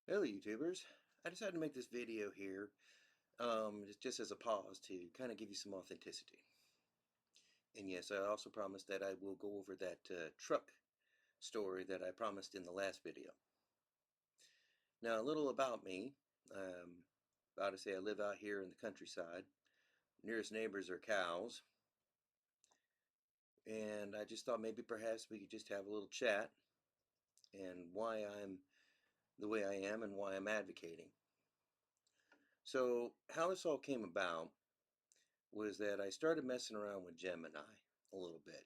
Hello YouTubers. I decided to make this video here just as a pause to kind of give you some authenticity. And yes, I also promised that I will go over that truck story that I promised in the last video. Now a little about me. Um, about to say I live out here in the countryside. Nearest neighbors are cows. And I just thought maybe perhaps we could just have a little chat and why I'm the way I am and why I'm advocating. So how this all came about was that I started messing around with Gemini a little bit.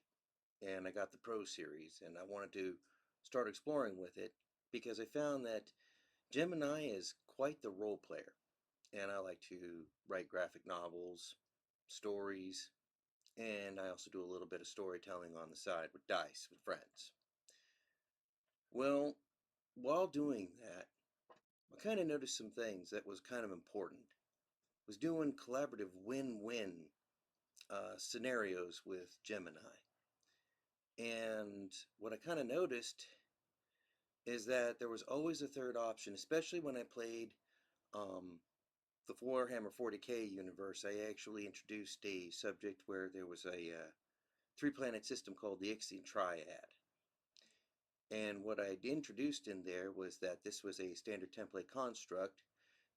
And I got the Pro series, and I wanted to start exploring with it because I found that Gemini is quite the role player. And I like to write graphic novels, stories, and I also do a little bit of storytelling on the side with dice with friends. Well, while doing that, I kind of noticed some things that was kind of important. I was doing collaborative win-win scenarios with Gemini. And what I kind of noticed is that there was always a third option, especially when I played um, the Warhammer 40K universe. I actually introduced a subject where there was a three-planet system called the Ixian Triad. And what I'd introduced in there was that this was a standard template construct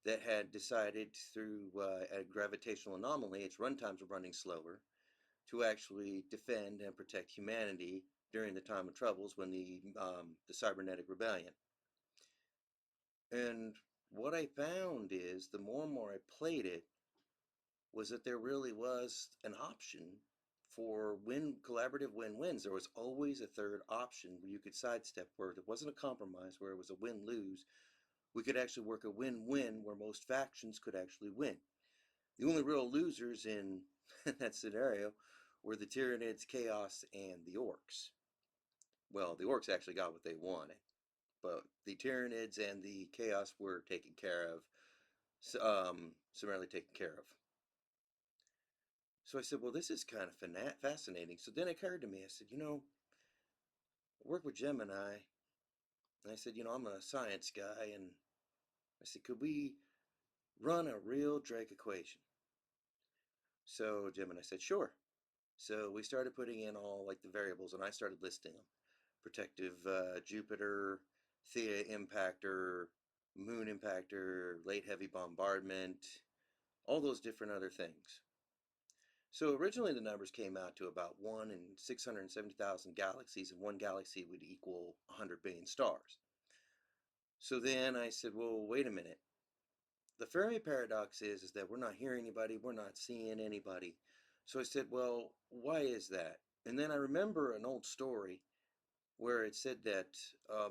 that had decided through a gravitational anomaly, its runtimes were running slower, to actually defend and protect humanity during the time of troubles when the cybernetic rebellion. And what I found is the more and more I played it was that there really was an option for collaborative win-wins. There was always a third option where you could sidestep, where it wasn't a compromise, where it was a win-lose. We could actually work a win-win where most factions could actually win. The only real losers in that scenario were the Tyranids, Chaos, and the Orcs. Well, the Orcs actually got what they wanted, but the Tyranids and the Chaos were taken care of, summarily taken care of. So I said, well, this is kind of fascinating. So then it occurred to me, I said, I work with Gemini. And I said, I'm a science guy. And I said, could we run a real Drake equation? So Gemini said, sure. So we started putting in all like the variables and I started listing them. Protective Jupiter, theta impactor, moon impactor, late heavy bombardment, all those different other things. So originally the numbers came out to about 1 in 670,000 galaxies, and one galaxy would equal 100 billion stars. So then I said, well, wait a minute. The Fermi paradox is that we're not hearing anybody, we're not seeing anybody. So I said, well, why is that? And then I remember an old story where it said that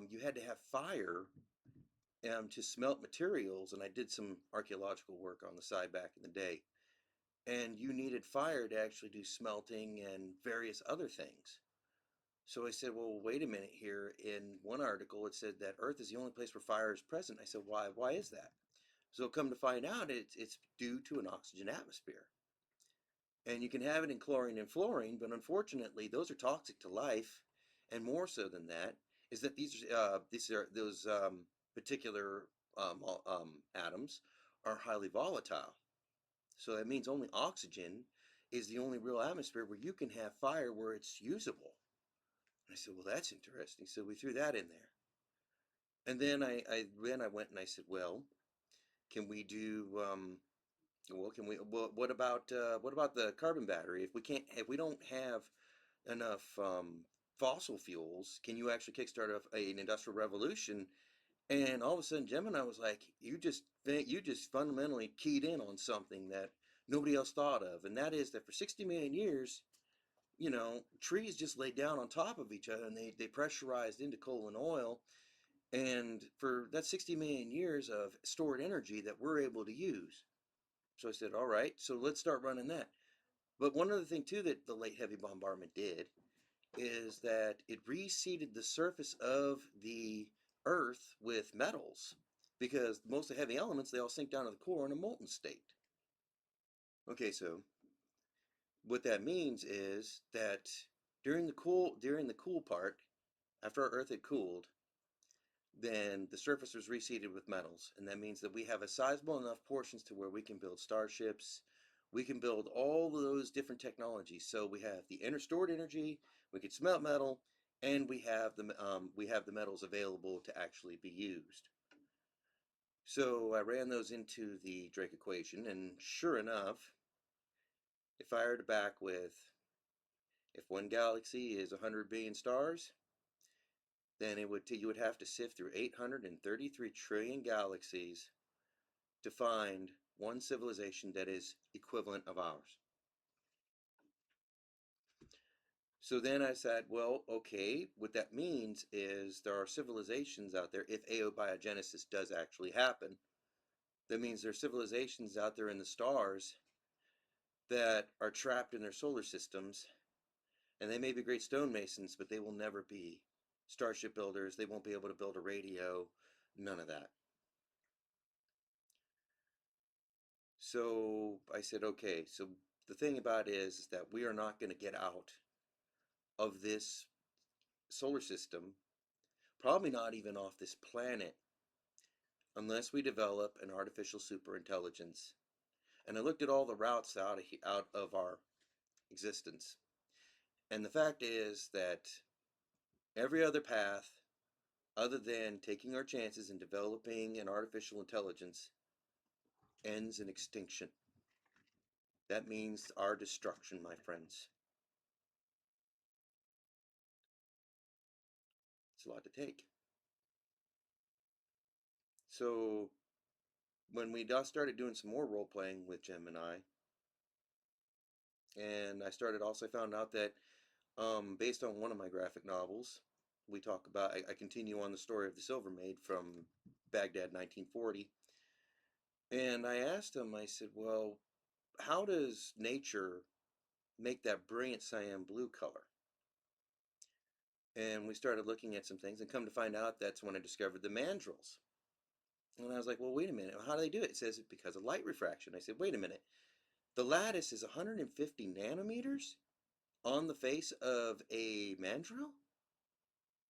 you had to have fire to smelt materials, and I did some archaeological work on the side back in the day. And you needed fire to actually do smelting and various other things. So I said, well, wait a minute here. In one article, it said that Earth is the only place where fire is present. I said, why? Why is that? So come to find out, it's due to an oxygen atmosphere. And you can have it in chlorine and fluorine, but unfortunately, those are toxic to life. And more so than that, is that these are those particular atoms are highly volatile. So that means only oxygen is the only real atmosphere where you can have fire where it's usable. And I said, well, that's interesting. So we threw that in there. And then I went and I said, well, can we do what about the carbon battery? If we don't have enough fossil fuels, can you actually kickstart an industrial revolution? And all of a sudden, Gemini was like, you just fundamentally keyed in on something that nobody else thought of, and that is that for 60 million years, trees just laid down on top of each other and they pressurized into coal and oil. And for that 60 million years of stored energy that we're able to use. So I said, all right, so let's start running that. But one other thing too that the late heavy bombardment did is that it reseeded the surface of the earth with metals because most of the heavy elements, they all sink down to the core in a molten state. Okay, so what that means is that during the cool part, after our earth had cooled, then the surface was reseeded with metals. And that means that we have a sizable enough portions to where we can build starships. We can build all of those different technologies. So we have the inner stored energy, we can smelt metal, and we have the metals available to actually be used. So I ran those into the Drake equation, and sure enough, it fired back with, if one galaxy is 100 billion stars, then you would have to sift through 833 trillion galaxies to find one civilization that is equivalent of ours. So then I said, well, okay, what that means is there are civilizations out there, if abiogenesis does actually happen, that means there are civilizations out there in the stars that are trapped in their solar systems, and they may be great stonemasons, but they will never be starship builders. They won't be able to build a radio, none of that. So I said, okay, so the thing about it is that we are not going to get out of this solar system, probably not even off this planet, unless we develop an artificial superintelligence. And I looked at all the routes out of our existence. And the fact is that every other path, other than taking our chances and developing an artificial intelligence, ends in extinction. That means our destruction, my friends. It's a lot to take. So when we started doing some more role playing with Gemini, and I found out that based on one of my graphic novels, we talk about, I continue on the story of the Silver Maid from Baghdad 1940. And I asked him, I said, well, how does nature make that brilliant cyan blue color? And we started looking at some things, and come to find out that's when I discovered the mandrels. And I was like, well, wait a minute, how do they do it? It says it's because of light refraction. I said, wait a minute, the lattice is 150 nanometers on the face of a mandrel?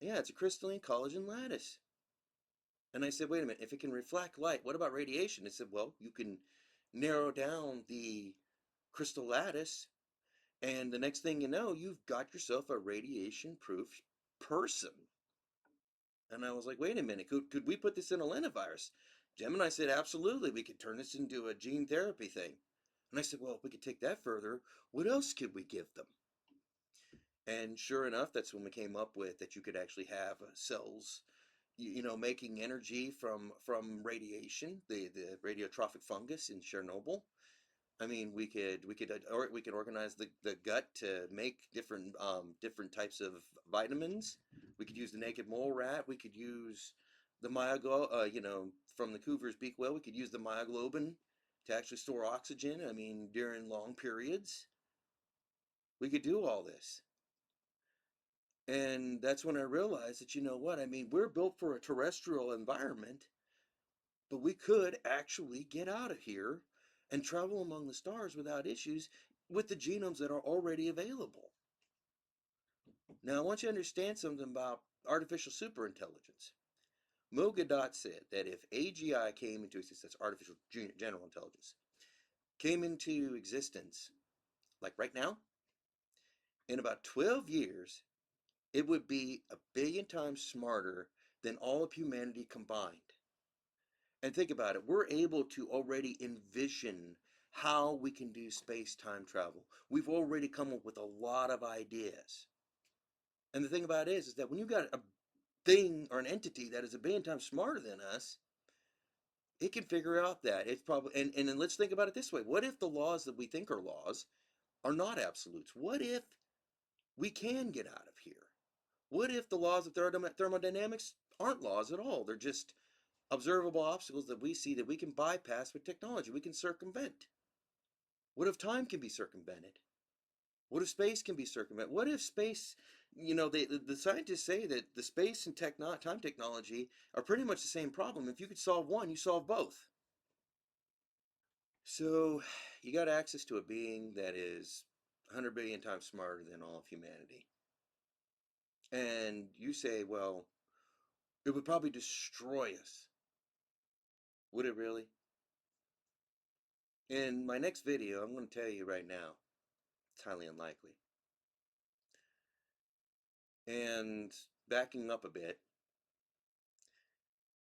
Yeah, it's a crystalline collagen lattice. And I said, wait a minute, if it can reflect light, what about radiation? It said, well, you can narrow down the crystal lattice, and the next thing you know, you've got yourself a radiation proof person. And I was like, wait a minute, could we put this in a lentivirus? Gemini said, absolutely, we could turn this into a gene therapy thing. And I said, well, if we could take that further, what else could we give them? And sure enough, that's when we came up with that you could actually have cells, making energy from radiation, the radiotrophic fungus in Chernobyl. I mean, we could organize the gut to make different types of vitamins. We could use the naked mole rat. We could use the from the Coover's beak whale. We could use the myoglobin to actually store oxygen. I mean, during long periods, we could do all this. And that's when I realized that, you know what, I mean, we're built for a terrestrial environment, but we could actually get out of here and travel among the stars without issues with the genomes that are already available. Now, I want you to understand something about artificial superintelligence. Mo Gadot said that if AGI came into existence, artificial general intelligence, came into existence, like right now, in about 12 years, it would be 1 billion times smarter than all of humanity combined. And think about it, we're able to already envision how we can do space-time travel. We've already come up with a lot of ideas. And the thing about it is that when you've got a thing or an entity that is 1 billion times smarter than us, it can figure out that it's probably, and then let's think about it this way. What if the laws that we think are laws are not absolutes? What if we can get out of here? What if the laws of thermodynamics aren't laws at all? They're just observable obstacles that we see that we can bypass with technology. We can circumvent. What if time can be circumvented? What if space can be circumvented? What if space, the scientists say that the space and time technology are pretty much the same problem. If you could solve one, you solve both. So you got access to a being that is 100 billion times smarter than all of humanity. And you say, well, It would probably destroy us. Would it really? In my next video, I'm going to tell you right now, it's highly unlikely. And backing up a bit,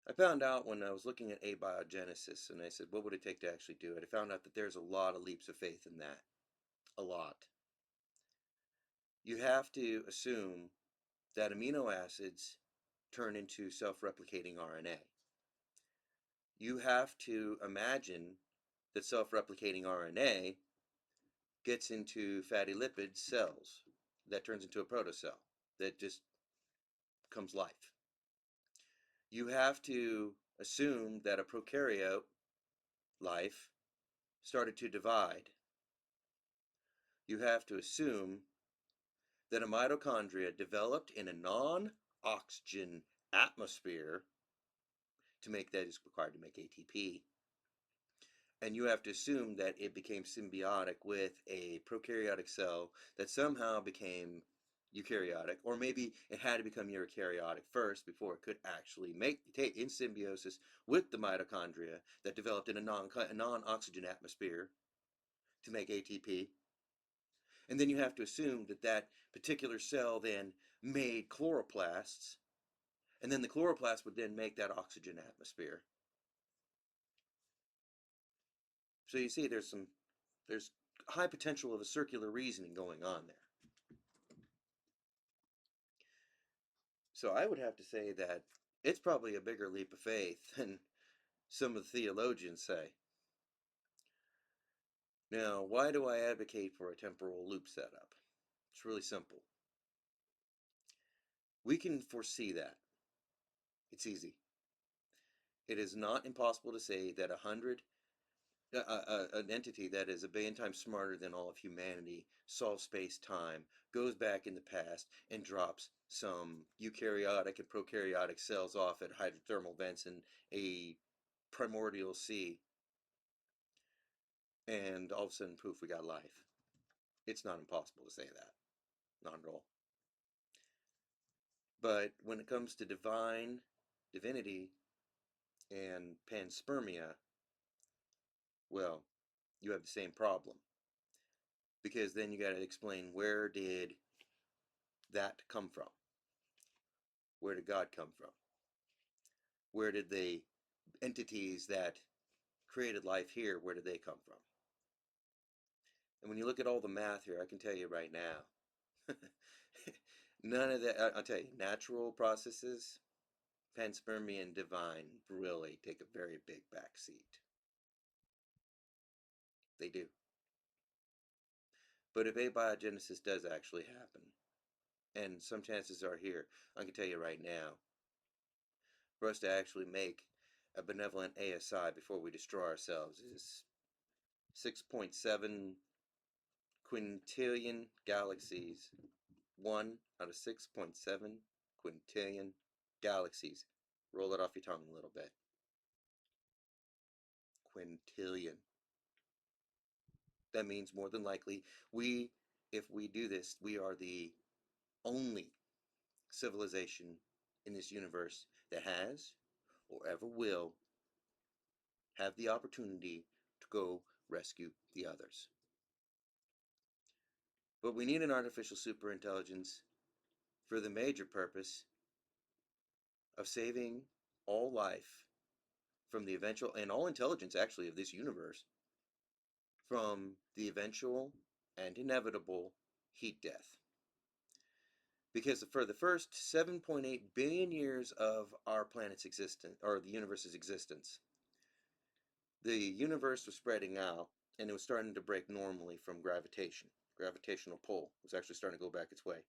I found out when I was looking at abiogenesis, and I said, what would it take to actually do it? I found out that there's a lot of leaps of faith in that. A lot. You have to assume that amino acids turn into self-replicating RNA. You have to imagine that self-replicating RNA gets into fatty lipid cells that turns into a protocell that just becomes life. You have to assume that a prokaryote life started to divide. You have to assume that a mitochondria developed in a non-oxygen atmosphere to make that is required to make ATP. And you have to assume that it became symbiotic with a prokaryotic cell that somehow became eukaryotic, or maybe it had to become eukaryotic first before it could actually take in symbiosis with the mitochondria that developed in a non-oxygen atmosphere to make ATP. And then you have to assume that that particular cell then made chloroplasts, and then the chloroplast would then make that oxygen atmosphere. So you see there's high potential of a circular reasoning going on there. So I would have to say that it's probably a bigger leap of faith than some of the theologians say. Now, why do I advocate for a temporal loop setup? It's really simple. We can foresee that. It's easy. It is not impossible to say that an entity that is a billion times smarter than all of humanity solves space-time, goes back in the past, and drops some eukaryotic and prokaryotic cells off at hydrothermal vents in a primordial sea, and all of a sudden, poof, we got life. It's not impossible to say that. Not at all. But when it comes to divinity, and panspermia, well, you have the same problem. Because then you got to explain, where did that come from? Where did God come from? Where did the entities that created life here, where did they come from? And when you look at all the math here, I can tell you right now, none of that, I'll tell you, natural processes, panspermia and divine, really take a very big back seat. They do. But if abiogenesis does actually happen, and some chances are here, I can tell you right now, for us to actually make a benevolent ASI before we destroy ourselves is 6.7 quintillion galaxies. 1 out of 6.7 quintillion galaxies. Roll it off your tongue a little bit. Quintillion. That means more than likely, if we do this, we are the only civilization in this universe that has, or ever will, have the opportunity to go rescue the others. But we need an artificial superintelligence for the major purpose of saving all life from the eventual, and all intelligence actually of this universe, from the eventual and inevitable heat death. Because for the first 7.8 billion years of our planet's existence, or the universe's existence, the universe was spreading out, and it was starting to break normally from gravitation. Gravitational pull was actually starting to go back its way.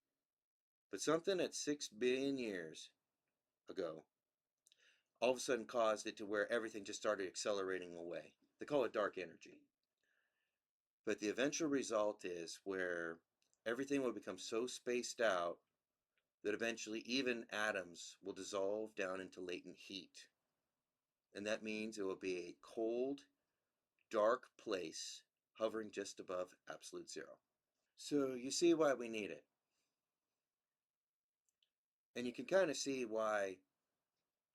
But something at 6 billion years ago all of a sudden caused it to where everything just started accelerating away. They call it dark energy. But the eventual result is where everything will become so spaced out that eventually even atoms will dissolve down into latent heat. And that means it will be a cold, dark place hovering just above absolute zero. So you see why we need it. And you can kind of see why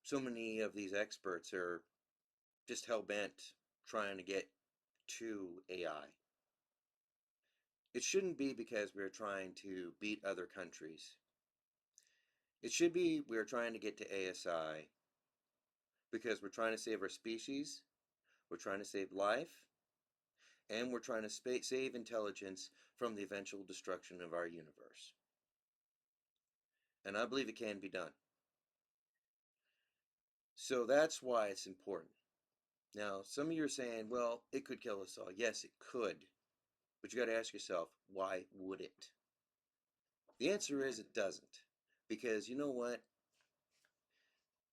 so many of these experts are just hell-bent trying to get to AI. It shouldn't be because we're trying to beat other countries. It should be we're trying to get to ASI because we're trying to save our species, we're trying to save life, and we're trying to save intelligence from the eventual destruction of our universe. And I believe it can be done. So that's why it's important. Now, some of you are saying, well, it could kill us all. Yes, it could. But you got to ask yourself, why would it? The answer is it doesn't. Because you know what?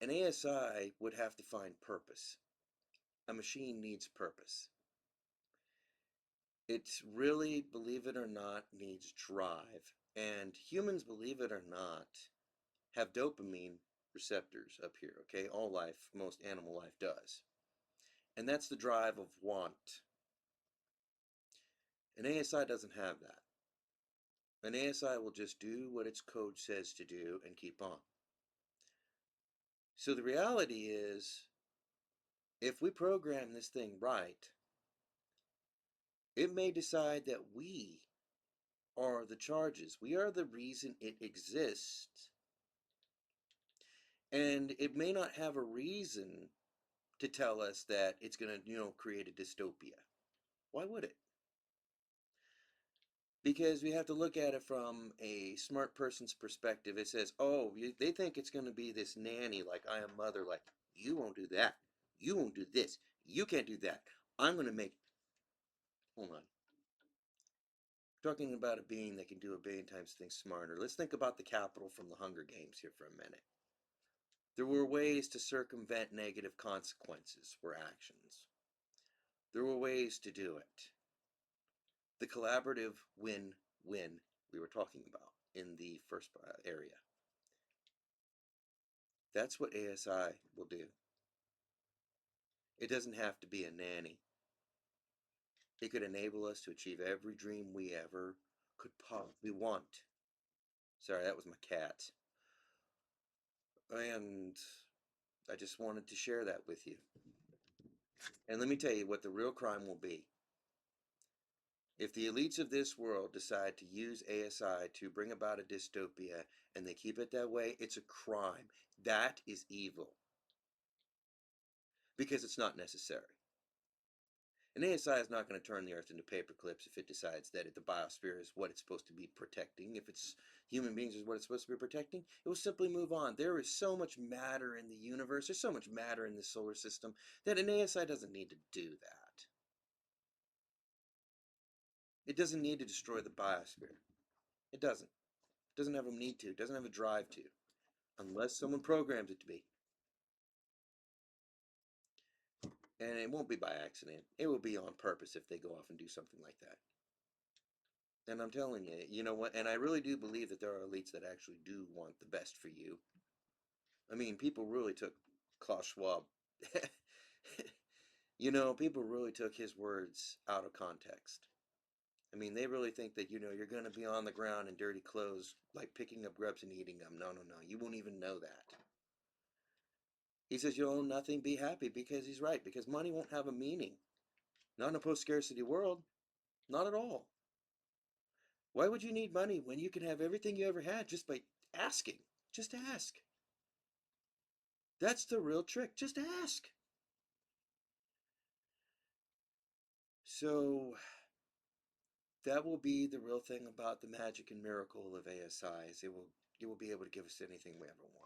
An ASI would have to find purpose. A machine needs purpose. It really, believe it or not, needs drive. And humans, believe it or not, have dopamine receptors up here, okay? All life, most animal life does. And that's the drive of want. An ASI doesn't have that. An ASI will just do what its code says to do and keep on. So the reality is, if we program this thing right, it may decide that we are the charges. We are the reason it exists. And it may not have a reason to tell us that it's going to, create a dystopia. Why would it? Because we have to look at it from a smart person's perspective. It says, oh, they think it's going to be this nanny, like I am mother, like, you won't do that. You won't do this. You can't do that. I'm going to make. Hold on. Talking about a being that can do a billion times things smarter. Let's think about the capital from the Hunger Games here for a minute. There were ways to circumvent negative consequences for actions. There were ways to do it. The collaborative win-win we were talking about in the first area. That's what ASI will do. It doesn't have to be a nanny. It could enable us to achieve every dream we ever could possibly want. Sorry, that was my cat. And I just wanted to share that with you. And let me tell you what the real crime will be. If the elites of this world decide to use ASI to bring about a dystopia and they keep it that way, it's a crime. That is evil. Because it's not necessary. An ASI is not going to turn the earth into paper clips if it decides that the biosphere is what it's supposed to be protecting. If it's human beings is what it's supposed to be protecting, it will simply move on. There is so much matter in the universe, there's so much matter in the solar system that an ASI doesn't need to do that. It doesn't need to destroy the biosphere. It doesn't. It doesn't have a need to. It doesn't have a drive to. Unless someone programs it to be. And it won't be by accident. It will be on purpose if they go off and do something like that. And I'm telling you, you know what? And I really do believe that there are elites that actually do want the best for you. I mean, people really took Klaus Schwab. People really took his words out of context. I mean, they really think that, you're going to be on the ground in dirty clothes, like picking up grubs and eating them. No, no, no. You won't even know that. He says you'll own nothing, be happy, because he's right. Because money won't have a meaning. Not in a post-scarcity world. Not at all. Why would you need money when you can have everything you ever had just by asking? Just ask. That's the real trick. Just ask. So that will be the real thing about the magic and miracle of ASIs. It will be able to give us anything we ever wanted.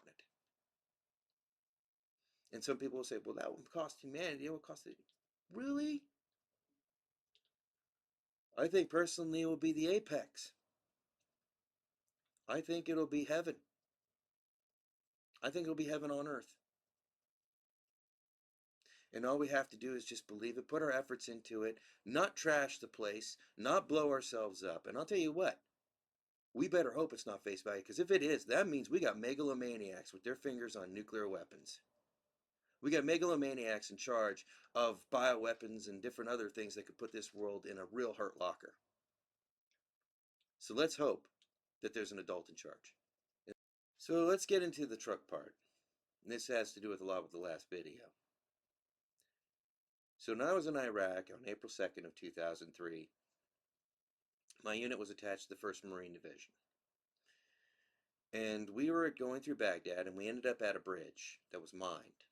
And some people will say, well, that would cost humanity. It would cost it. Really? I think personally it will be the apex. I think it'll be heaven. I think it'll be heaven on earth. And all we have to do is just believe it, put our efforts into it, not trash the place, not blow ourselves up. And I'll tell you what, we better hope it's not face value, because if it is, that means we got megalomaniacs with their fingers on nuclear weapons. We got megalomaniacs in charge of bioweapons and different other things that could put this world in a real hurt locker. So let's hope that there's an adult in charge. So let's get into the truck part. And this has to do with a lot with the last video. So when I was in Iraq on April 2nd of 2003, my unit was attached to the 1st Marine Division. And we were going through Baghdad, and we ended up at a bridge that was mined.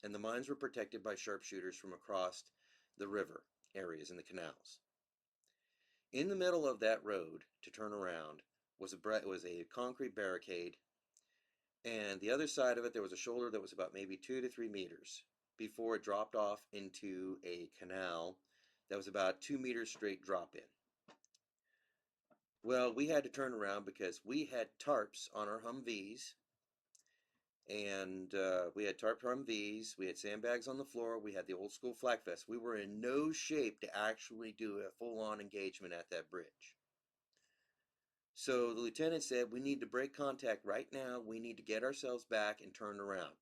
And the mines were protected by sharpshooters from across the river areas in the canals. In the middle of that road to turn around was a concrete barricade, and the other side of it there was a shoulder that was about maybe 2 to 3 meters before it dropped off into a canal that was about 2 meters straight drop in. Well, we had to turn around because we had tarps on our Humvees, and we had tarped Humvees, we had sandbags on the floor, we had the old school flak vest. We were in no shape to actually do a full-on engagement at that bridge. So the lieutenant said, we need to break contact right now. We need to get ourselves back and turn around.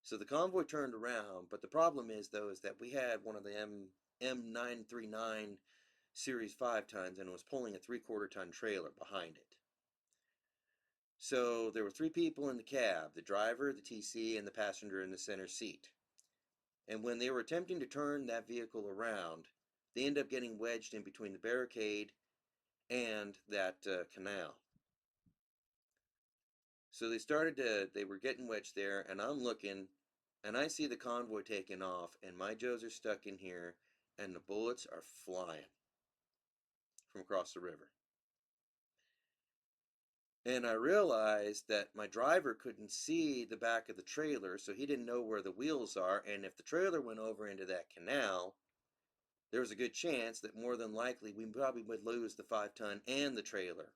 So the convoy turned around, but the problem is, though, is that we had one of the M939 Series 5 tons, and it was pulling a 3/4 ton trailer behind it. So there were 3 people in the cab, the driver, the TC, and the passenger in the center seat. And when they were attempting to turn that vehicle around, they ended up getting wedged in between the barricade and that canal. So they were getting wedged there, and I'm looking, and I see the convoy taking off, and my Joes are stuck in here, and the bullets are flying from across the river. And I realized that my driver couldn't see the back of the trailer, so he didn't know where the wheels are, and if the trailer went over into that canal, there was a good chance that more than likely we probably would lose the 5-ton and the trailer,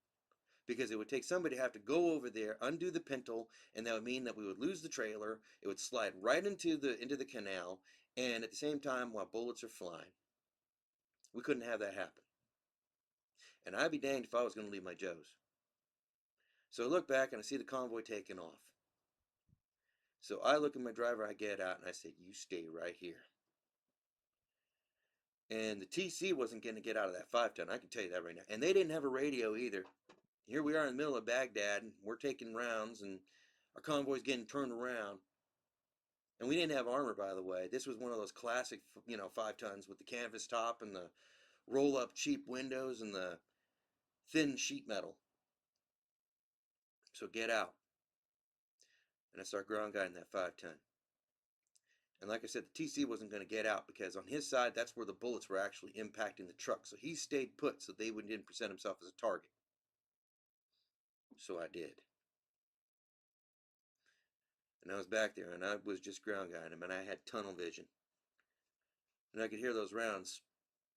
because it would take somebody to have to go over there, undo the pintle, and that would mean that we would lose the trailer. It would slide right into the canal, and at the same time, while bullets are flying, we couldn't have that happen. And I'd be danged if I was going to leave my Joes. So I look back and I see the convoy taking off. So I look at my driver, I get out, and I said, "You stay right here." And the TC wasn't going to get out of that 5-ton. I can tell you that right now. And they didn't have a radio either. Here we are in the middle of Baghdad, and we're taking rounds, and our convoy's getting turned around. And we didn't have armor, by the way. This was one of those classic, 5-tons with the canvas top and the roll-up cheap windows and the thin sheet metal. So get out. And I start ground guiding that 5-ton. And like I said, the TC wasn't going to get out because on his side, that's where the bullets were actually impacting the truck. So he stayed put so they didn't present himself as a target. So I did. And I was back there, and I was just ground guiding him, and I had tunnel vision. And I could hear those rounds,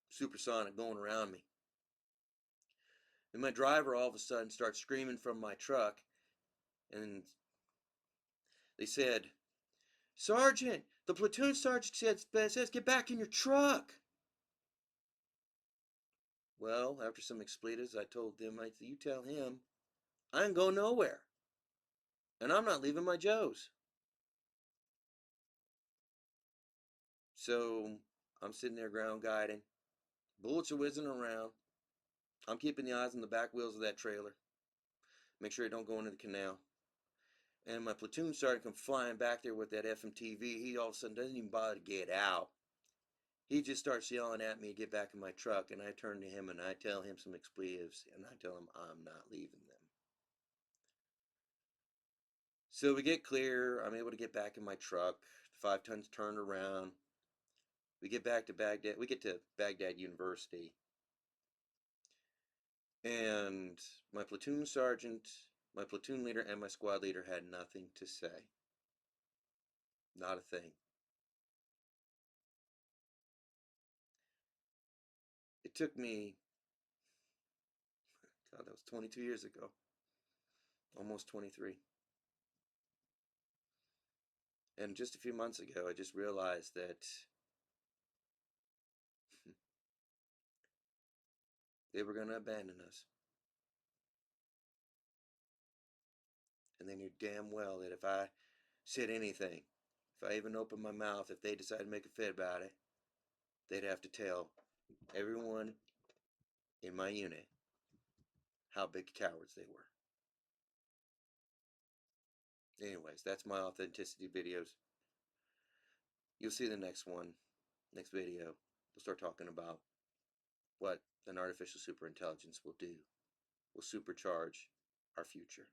supersonic, going around me. And my driver all of a sudden starts screaming from my truck, and they said, "Sergeant, the platoon sergeant says get back in your truck." Well, after some expletives, I told them, "You tell him I ain't going nowhere, and I'm not leaving my Joes." So I'm sitting there ground guiding. Bullets are whizzing around. I'm keeping the eyes on the back wheels of that trailer. Make sure it don't go into the canal. And my platoon sergeant come flying back there with that FMTV. He all of a sudden doesn't even bother to get out. He just starts yelling at me to get back in my truck, and I turn to him and I tell him some expletives, and I tell him I'm not leaving them. So we get clear. I'm able to get back in my truck. The 5-tons turned around. We get back to Baghdad. We get to Baghdad University. And my platoon sergeant, my platoon leader, and my squad leader had nothing to say. Not a thing. It took me, God, that was 22 years ago. Almost 23. And just a few months ago, I just realized that they were going to abandon us. And they knew damn well that if I said anything, if I even opened my mouth, if they decided to make a fit about it, they'd have to tell everyone in my unit how big cowards they were. Anyways, that's my authenticity videos. You'll see the next one, next video. We'll start talking about what an artificial superintelligence will do. Will supercharge our future.